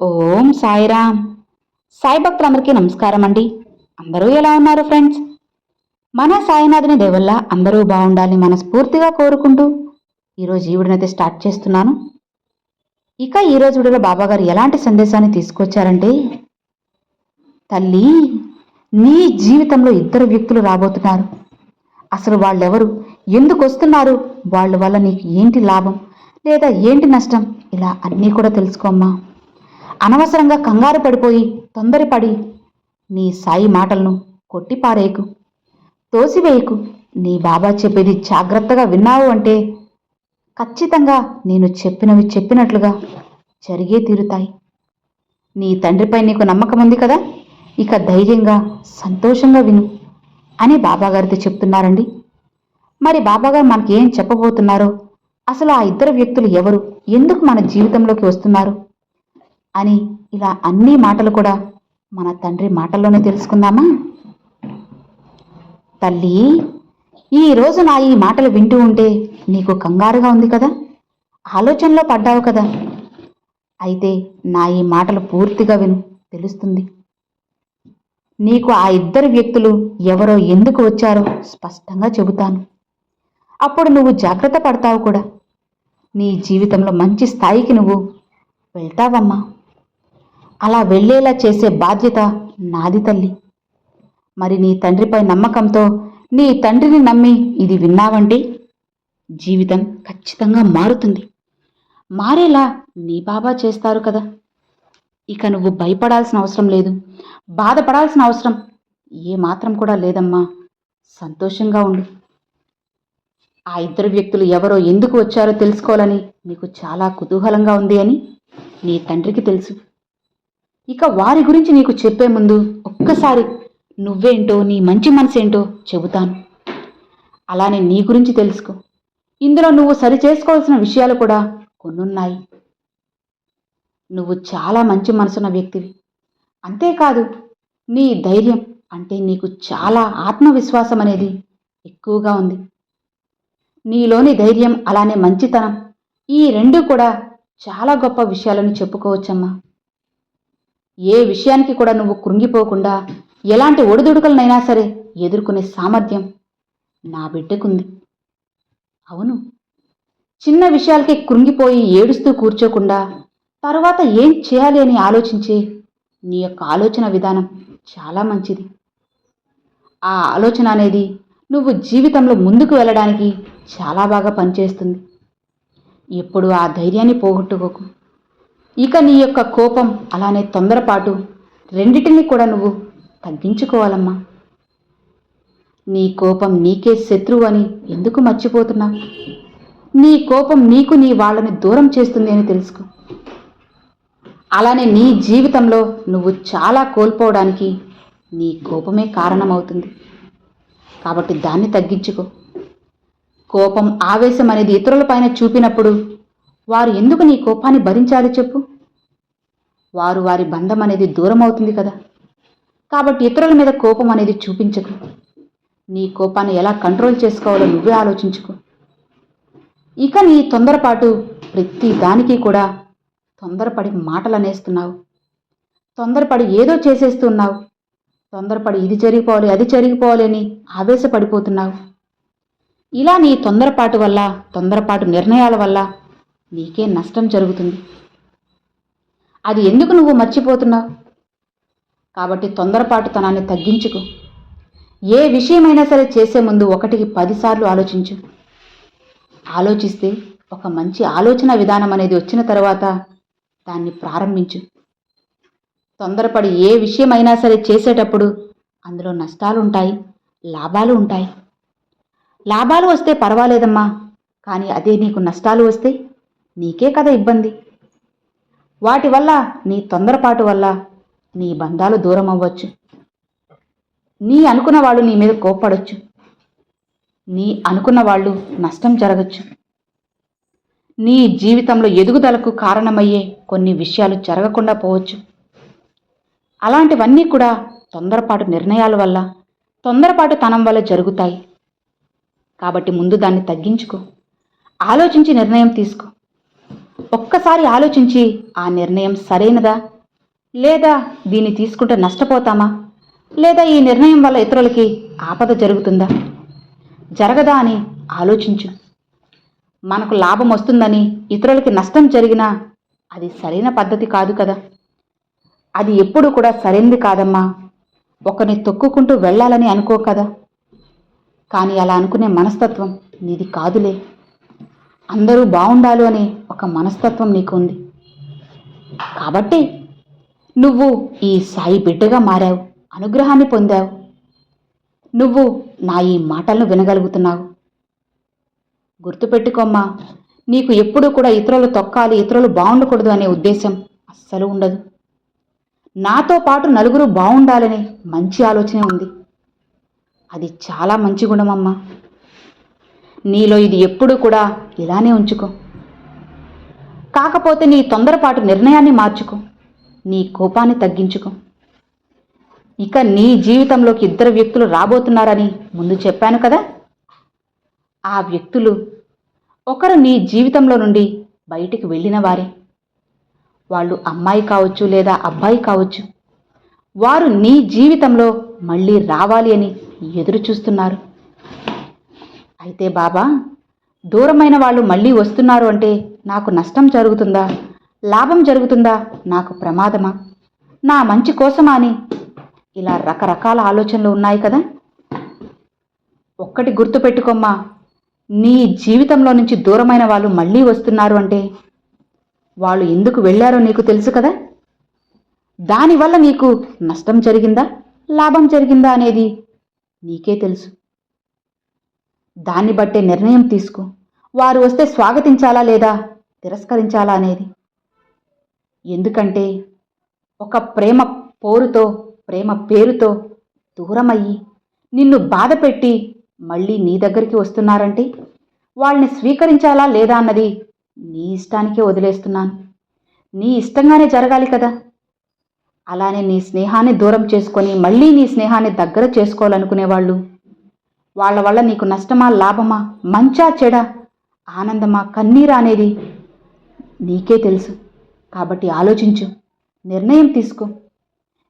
ఓం సాయిరామ్. సాయి భక్తులందరికీ నమస్కారం అండి. అందరూ ఎలా ఉన్నారు ఫ్రెండ్స్? మన సాయినాథుని దయవల్ల అందరూ బాగుండాలని మనస్ఫూర్తిగా కోరుకుంటూ ఈరోజు ఈ వీడియోనైతే స్టార్ట్ చేస్తున్నాను. ఇక ఈరోజు వీడియోలో బాబాగారు ఎలాంటి సందేశాన్ని తీసుకొచ్చారంటే, తల్లి, నీ జీవితంలో ఇద్దరు వ్యక్తులు రాబోతున్నారు. అసలు వాళ్ళెవరు, ఎందుకు వస్తున్నారు, వాళ్ళ వల్ల నీకు ఏంటి లాభం లేదా ఏంటి నష్టం, ఇలా అన్నీ కూడా తెలుసుకోమ్మా. అనవసరంగా కంగారు పడిపోయి తొందరపడి నీ సాయి మాటలను కొట్టిపారేయకు, తోసివేయకు. నీ బాబా చెప్పేది జాగ్రత్తగా విన్నావు అంటే ఖచ్చితంగా నేను చెప్పినవి చెప్పినట్లుగా జరిగే తీరుతాయి. నీ తండ్రిపై నీకు నమ్మకం ఉంది కదా, ఇక ధైర్యంగా సంతోషంగా విను అని బాబాగారితో చెప్తున్నారండి. మరి బాబాగారు మనకి ఏం చెప్పబోతున్నారో, అసలు ఆ ఇద్దరు వ్యక్తులు ఎవరు, ఎందుకు మన జీవితంలోకి వస్తున్నారు అని ఇలా అన్ని మాటలు కూడా మన తండ్రి మాటల్లోనే తెలుసుకుందామా. తల్లి, ఈరోజు నా ఈ మాటలు వింటూ ఉంటే నీకు కంగారుగా ఉంది కదా, ఆలోచనలో పడ్డావు కదా. అయితే నా ఈ మాటలు పూర్తిగా విను, తెలుస్తుంది. నీకు ఆ ఇద్దరు వ్యక్తులు ఎవరో ఎందుకు వచ్చారో స్పష్టంగా చెబుతాను. అప్పుడు నువ్వు జాగ్రత్త పడతావు కూడా. నీ జీవితంలో మంచి స్థాయికి నువ్వు వెళ్తావమ్మా. అలా వెళ్ళేలా చేసే బాధ్యత నాది తల్లి. మరి నీ తండ్రిపై నమ్మకంతో నీ తండ్రిని నమ్మి ఇది విన్నావంటే జీవితం ఖచ్చితంగా మారుతుంది. మారేలా నీ బాబా చేస్తారు కదా. ఇక నువ్వు భయపడాల్సిన అవసరం లేదు, బాధపడాల్సిన అవసరం ఏమాత్రం కూడా లేదమ్మా. సంతోషంగా ఉండు. ఆ ఇద్దరు వ్యక్తులు ఎవరో ఎందుకు వచ్చారో తెలుసుకోవాలని నీకు చాలా కుతూహలంగా ఉంది అని నీ తండ్రికి తెలుసు. ఇక వారి గురించి నీకు చెప్పే ముందు ఒక్కసారి నువ్వేంటో, నీ మంచి మనసేంటో చెబుతాను. అలానే నీ గురించి తెలుసుకో. ఇందులో నువ్వు సరి చేసుకోవాల్సిన విషయాలు కూడా కొన్నున్నాయి. నువ్వు చాలా మంచి మనసున్న వ్యక్తివి. అంతేకాదు, నీ ధైర్యం అంటే నీకు చాలా ఆత్మవిశ్వాసం అనేది ఎక్కువగా ఉంది. నీలోని ధైర్యం అలానే మంచితనం, ఈ రెండు కూడా చాలా గొప్ప విషయాలని చెప్పుకోవచ్చమ్మా. ఏ విషయానికి కూడా నువ్వు కృంగిపోకుండా ఎలాంటి ఒడిదుడుకులనైనా సరే ఎదుర్కొనే సామర్థ్యం నా బిడ్డకుంది. అవును, చిన్న విషయాలకి కృంగిపోయి ఏడుస్తూ కూర్చోకుండా తర్వాత ఏం చేయాలి అని ఆలోచించే నీ యొక్క ఆలోచన విధానం చాలా మంచిది. ఆ ఆలోచన అనేది నువ్వు జీవితంలో ముందుకు వెళ్ళడానికి చాలా బాగా పనిచేస్తుంది. ఎప్పుడు ఆ ధైర్యాన్ని పోగొట్టుకోకు. ఇక నీ యొక్క కోపం అలానే తొందరపాటు రెండిటిని కూడా నువ్వు తగ్గించుకోవాలమ్మా. నీ కోపం నీకే శత్రువు అని ఎందుకు మర్చిపోతున్నావు? నీ కోపం నీకు నీ వాళ్ళని దూరం చేస్తుంది అని తెలుసుకో. అలానే నీ జీవితంలో నువ్వు చాలా కోల్పోవడానికి నీ కోపమే కారణమవుతుంది. కాబట్టి దాన్ని తగ్గించుకో. కోపం, ఆవేశం అనేది ఇతరులపైన చూపినప్పుడు వారు ఎందుకు నీ కోపాన్ని భరించాలి చెప్పు? వారి బంధం అనేది దూరం అవుతుంది కదా. కాబట్టి ఇతరుల మీద కోపం అనేది చూపించకు. నీ కోపాన్ని ఎలా కంట్రోల్ చేసుకోవాలో నువ్వే ఆలోచించుకో. ఇక నీ తొందరపాటు, ప్రతి దానికి కూడా తొందరపడి మాటలు అనేస్తున్నావు, తొందరపడి ఏదో చేసేస్తున్నావు, తొందరపడి ఇది జరిగిపోవాలి అది జరిగిపోవాలి అని ఆవేశపడిపోతున్నావు. ఇలా నీ తొందరపాటు వల్ల, తొందరపాటు నిర్ణయాల వల్ల నీకే నష్టం జరుగుతుంది. అది ఎందుకు నువ్వు మర్చిపోతున్నావు? కాబట్టి తొందరపాటుతనాన్ని తగ్గించుకో. ఏ విషయమైనా సరే చేసే ముందు 1కి 10 సార్లు ఆలోచించు. ఆలోచిస్తే ఒక మంచి ఆలోచన విధానం అనేది వచ్చిన తర్వాత దాన్ని ప్రారంభించు. తొందరపడి ఏ విషయమైనా సరే చేసేటప్పుడు అందులో నష్టాలు ఉంటాయి, లాభాలు ఉంటాయి. లాభాలు వస్తే పర్వాలేదమ్మా, కానీ అదే నీకు నష్టాలు వస్తే నీకే కదా ఇబ్బంది. వాటి వల్ల, నీ తొందరపాటు వల్ల నీ బంధాలు దూరం అవ్వచ్చు. నీ అనుకున్న వాళ్ళు నీ మీద కోప్పడొచ్చు. నీ అనుకున్న వాళ్ళు నష్టం జరగచ్చు. నీ జీవితంలో ఎదుగుదలకు కారణమయ్యే కొన్ని విషయాలు జరగకుండా పోవచ్చు. అలాంటివన్నీ కూడా తొందరపాటు నిర్ణయాల వల్ల, తొందరపాటు తనం వల్ల జరుగుతాయి. కాబట్టి ముందు దాన్ని తగ్గించుకో. ఆలోచించి నిర్ణయం తీసుకో. ఒక్కసారి ఆలోచించి ఆ నిర్ణయం సరైనదా, లేదా దీన్ని తీసుకుంటే నష్టపోతామా, లేదా ఈ నిర్ణయం వల్ల ఇతరులకి ఆపద జరుగుతుందా, జరగదా అని ఆలోచించు. మనకు లాభం వస్తుందని ఇతరులకి నష్టం జరిగినా అది సరైన పద్ధతి కాదు కదా. అది ఎప్పుడు కూడా సరైనది కాదమ్మా. ఒకరిని తొక్కుకుంటూ వెళ్ళాలని అనుకో కదా. కానీ అలా అనుకునే మనస్తత్వం నీది కాదులే. అందరూ బాగుండాలి అనే ఒక మనస్తత్వం నీకు ఉంది. కాబట్టి నువ్వు ఈ సాయి బిడ్డగా మారావు, అనుగ్రహాన్ని పొందావు. నువ్వు నా ఈ మాటలను వినగలుగుతున్నావు. గుర్తుపెట్టుకోమ్మా, నీకు ఎప్పుడూ కూడా ఇతరులు తొక్కాలి, ఇతరులు బాగుండకూడదు అనే ఉద్దేశం అస్సలు ఉండదు. నాతో పాటు నలుగురు బాగుండాలనే మంచి ఆలోచనే ఉంది. అది చాలా మంచి గుణమమ్మా. నీలో ఇది ఎప్పుడూ కూడా ఇలానే ఉంచుకో. కాకపోతే నీ తొందరపాటు నిర్ణయాన్ని మార్చుకో, నీ కోపాన్ని తగ్గించుకో. ఇక నీ జీవితంలోకి 2 వ్యక్తులు రాబోతున్నారని ముందు చెప్పాను కదా. ఆ వ్యక్తులు ఒకరు నీ జీవితంలో నుండి బయటికి వెళ్ళిన వారే. వాళ్ళు అమ్మాయి కావచ్చు లేదా అబ్బాయి కావచ్చు. వారు నీ జీవితంలో మళ్ళీ రావాలి అని ఎదురు చూస్తున్నారు. అయితే బాబా, దూరమైన వాళ్ళు మళ్ళీ వస్తున్నారు అంటే నాకు నష్టం జరుగుతుందా, లాభం జరుగుతుందా, నాకు ప్రమాదమా, నా మంచి కోసమా అని ఇలా రకరకాల ఆలోచనలు ఉన్నాయి కదా. ఒక్కటి గుర్తుపెట్టుకోమ్మా, నీ జీవితంలో నుంచి దూరమైన వాళ్ళు మళ్ళీ వస్తున్నారు అంటే వాళ్ళు ఎందుకు వెళ్ళారో నీకు తెలుసు కదా. దానివల్ల నీకు నష్టం జరిగిందా, లాభం జరిగిందా అనేది నీకే తెలుసు. దాన్ని బట్టే నిర్ణయం తీసుకో. వారు వస్తే స్వాగతించాలా లేదా తిరస్కరించాలా అనేది. ఎందుకంటే ఒక ప్రేమ పోరుతో, ప్రేమ పేరుతో దూరమయ్యి నిన్ను బాధ పెట్టి మళ్ళీ నీ దగ్గరికి వస్తున్నారంటే వాళ్ళని స్వీకరించాలా లేదా అన్నది నీ ఇష్టానికే వదిలేస్తున్నాను. నీ ఇష్టంగానే జరగాలి కదా. అలానే నీ స్నేహాన్ని దూరం చేసుకొని మళ్ళీ నీ స్నేహాన్ని దగ్గర చేసుకోవాలనుకునేవాళ్ళు, వాళ్ళ వల్ల నీకు నష్టమా, లాభమా, మంచా, చెడా, ఆనందమా, కన్నీరా అనేది నీకే తెలుసు. కాబట్టి ఆలోచించు, నిర్ణయం తీసుకో.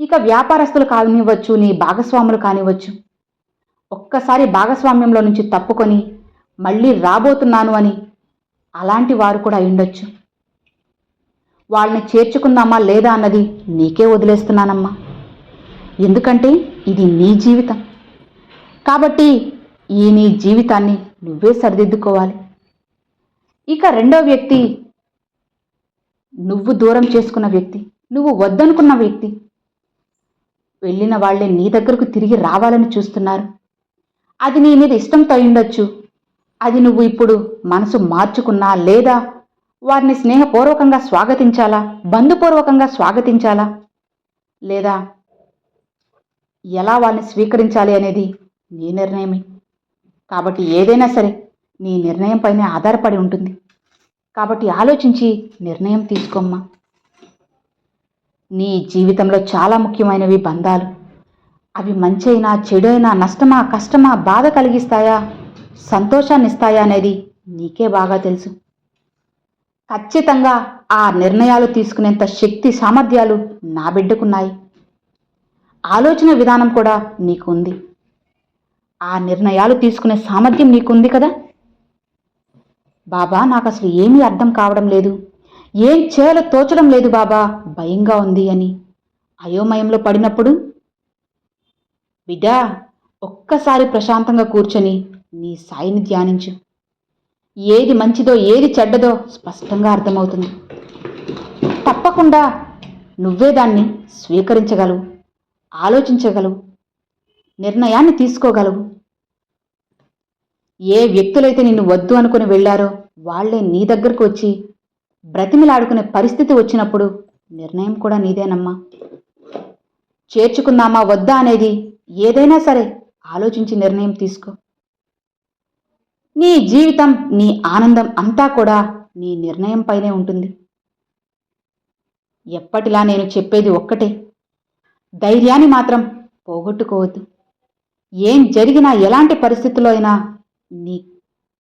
ఇక వ్యాపారస్తులు కానివ్వచ్చు, నీ భాగస్వాములు కానివ్వచ్చు, ఒక్కసారి భాగస్వామ్యంలో నుంచి తప్పుకొని మళ్ళీ రాబోతున్నాను అని అలాంటి వారు కూడా అయ్యుండొచ్చు. వాళ్ళని చేర్చుకుందామా లేదా అన్నది నీకే వదిలేస్తున్నానమ్మా. ఎందుకంటే ఇది నీ జీవితం. కాబట్టి ఈ నీ జీవితాన్ని నువ్వే సరిదిద్దుకోవాలి. ఇక 2వ వ్యక్తి, నువ్వు దూరం చేసుకున్న వ్యక్తి, నువ్వు వద్దనుకున్న వ్యక్తి. వెళ్ళిన వాళ్లే నీ దగ్గరకు తిరిగి రావాలని చూస్తున్నారు. అది నీ మీద ఇష్టంతో అయ్యుండొచ్చు. అది నువ్వు ఇప్పుడు మనసు మార్చుకున్నా లేదా వారిని స్నేహపూర్వకంగా స్వాగతించాలా, బంధుపూర్వకంగా స్వాగతించాలా, లేదా ఎలా వాళ్ళని స్వీకరించాలి అనేది నీ నిర్ణయమే. కాబట్టి ఏదైనా సరే నీ నిర్ణయం పైనే ఆధారపడి ఉంటుంది. కాబట్టి ఆలోచించి నిర్ణయం తీసుకోమ్మా. నీ జీవితంలో చాలా ముఖ్యమైనవి బంధాలు. అవి మంచైనా చెడైనా, నష్టమా, కష్టమా, బాధ కలిగిస్తాయా, సంతోషాన్ని ఇస్తాయా అనేది నీకే బాగా తెలుసు. ఖచ్చితంగా ఆ నిర్ణయాలు తీసుకునేంత శక్తి, సామర్థ్యాలు నా బిడ్డకున్నాయి. ఆలోచన విధానం కూడా నీకు ఉంది. ఆ నిర్ణయాలు తీసుకునే సామర్థ్యం నీకుంది కదా. బాబా, నాకు అసలు ఏమీ అర్థం కావడం లేదు, ఏం చేయాలో తోచడం లేదు బాబా, భయంగా ఉంది అని అయోమయంలో పడినప్పుడు, బిడ్డా, ఒక్కసారి ప్రశాంతంగా కూర్చొని నీ సాయిని ధ్యానించు. ఏది మంచిదో ఏది చెడ్డదో స్పష్టంగా అర్థమవుతుంది. తప్పకుండా నువ్వే దాన్ని స్వీకరించగలవు, ఆలోచించగలవు, నిర్ణయాన్ని తీసుకోగలవు. ఏ వ్యక్తులైతే నిన్ను వద్దు అనుకుని వెళ్ళారో వాళ్లే నీ దగ్గరకు వచ్చి బ్రతిమిలాడుకునే పరిస్థితి వచ్చినప్పుడు నిర్ణయం కూడా నీదేనమ్మా. చేర్చుకుందామా వద్దా అనేది ఏదైనా సరే ఆలోచించి నిర్ణయం తీసుకో. నీ జీవితం, నీ ఆనందం అంతా కూడా నీ నిర్ణయం పైనే ఉంటుంది. ఎప్పటిలా నేను చెప్పేది ఒక్కటే, ధైర్యాన్ని మాత్రం పోగొట్టుకోవద్దు. ఏం జరిగినా, ఎలాంటి పరిస్థితుల్లో అయినా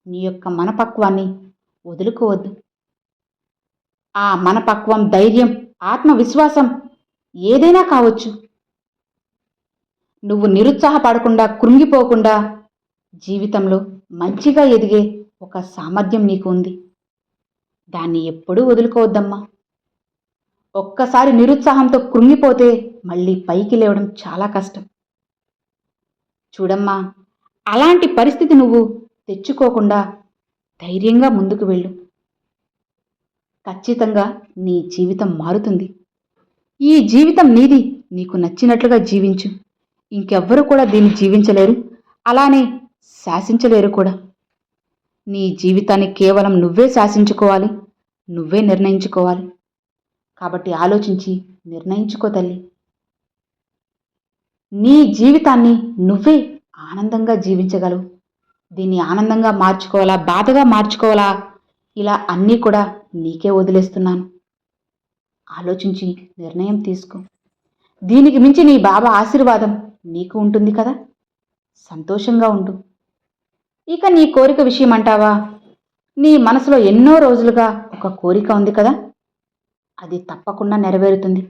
నీ యొక్క మనపక్వాన్ని వదులుకోవద్దు. ఆ మనపక్వం, ధైర్యం, ఆత్మవిశ్వాసం ఏదైనా కావచ్చు. నువ్వు నిరుత్సాహపడకుండా, కృంగిపోకుండా జీవితంలో మంచిగా ఎదిగే ఒక సామర్థ్యం నీకు ఉంది. దాన్ని ఎప్పుడూ వదులుకోవద్దమ్మా. ఒక్కసారి నిరుత్సాహంతో కృంగిపోతే మళ్ళీ పైకి లేవడం చాలా కష్టం. చూడమ్మా, అలాంటి పరిస్థితి నువ్వు తెచ్చుకోకుండా ధైర్యంగా ముందుకు వెళ్ళు. ఖచ్చితంగా నీ జీవితం మారుతుంది. ఈ జీవితం నీది. నీకు నచ్చినట్లుగా జీవించు. ఇంకెవ్వరూ కూడా దీన్ని జీవించలేరు, అలానే శాసించలేరు కూడా. నీ జీవితాన్ని కేవలం నువ్వే శాసించుకోవాలి, నువ్వే నిర్ణయించుకోవాలి. కాబట్టి ఆలోచించి నిర్ణయించుకో తల్లి. నీ జీవితాన్ని నువ్వే ఆనందంగా జీవించగలవు. దీన్ని ఆనందంగా మార్చుకోవాలా, బాధగా మార్చుకోవాలా, ఇలా అన్నీ కూడా నీకే వదిలేస్తున్నాను. ఆలోచించి నిర్ణయం తీసుకో. దీనికి మించి నీ బాబా ఆశీర్వాదం నీకు ఉంటుంది కదా. సంతోషంగా ఉండు. ఇక నీ కోరిక విషయం అంటావా? నీ మనసులో ఎన్నో రోజులుగా ఒక కోరిక ఉంది కదా, అది తప్పకుండా నెరవేరుతుంది.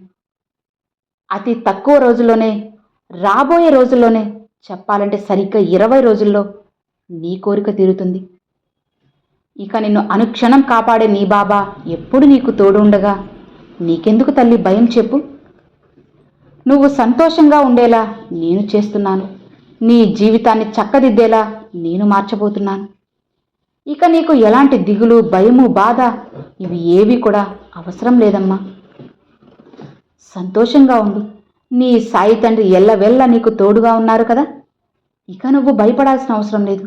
అతి తక్కువ రోజుల్లోనే, రాబోయే రోజుల్లోనే, చెప్పాలంటే సరిగ్గా 20 రోజుల్లో నీ కోరిక తీరుతుంది. ఇక నిన్ను అనుక్షణం కాపాడే నీ బాబా ఎప్పుడు నీకు తోడు ఉండగా నీకెందుకు తల్లి భయం చెప్పు. నువ్వు సంతోషంగా ఉండేలా నేను చేస్తున్నాను. నీ జీవితాన్ని చక్కదిద్దేలా నేను మార్చబోతున్నాను. ఇక నీకు ఎలాంటి దిగులు, భయము, బాధ ఇవి ఏవి కూడా అవసరం లేదమ్మా. సంతోషంగా ఉండు. నీ సాయి తండ్రి ఎల్లవెల్ల నీకు తోడుగా ఉన్నారు కదా. ఇక నువ్వు భయపడాల్సిన అవసరం లేదు.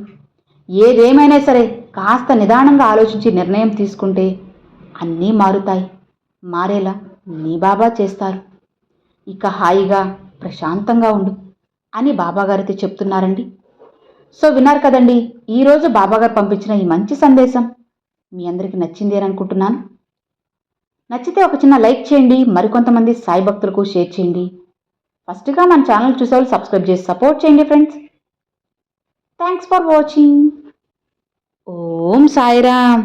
ఏదేమైనా సరే కాస్త నిదానంగా ఆలోచించి నిర్ణయం తీసుకుంటే అన్నీ మారుతాయి. మారేలా నీ బాబా చేస్తారు. ఇక హాయిగా ప్రశాంతంగా ఉండు అని బాబాగారితో చెప్తున్నారండి. సో విన్నారు కదండి, ఈరోజు బాబాగారు పంపించిన ఈ మంచి సందేశం మీ అందరికీ నచ్చింది అని అనుకుంటున్నాను. నచ్చితే ఒక చిన్న లైక్ చేయండి, మరికొంతమంది సాయి భక్తులకు షేర్ చేయండి. ఫస్ట్గా మన ఛానల్ చూసేవాళ్ళు సబ్స్క్రైబ్ చేసి సపోర్ట్ చేయండి friends. Thanks for watching. Om Sairam.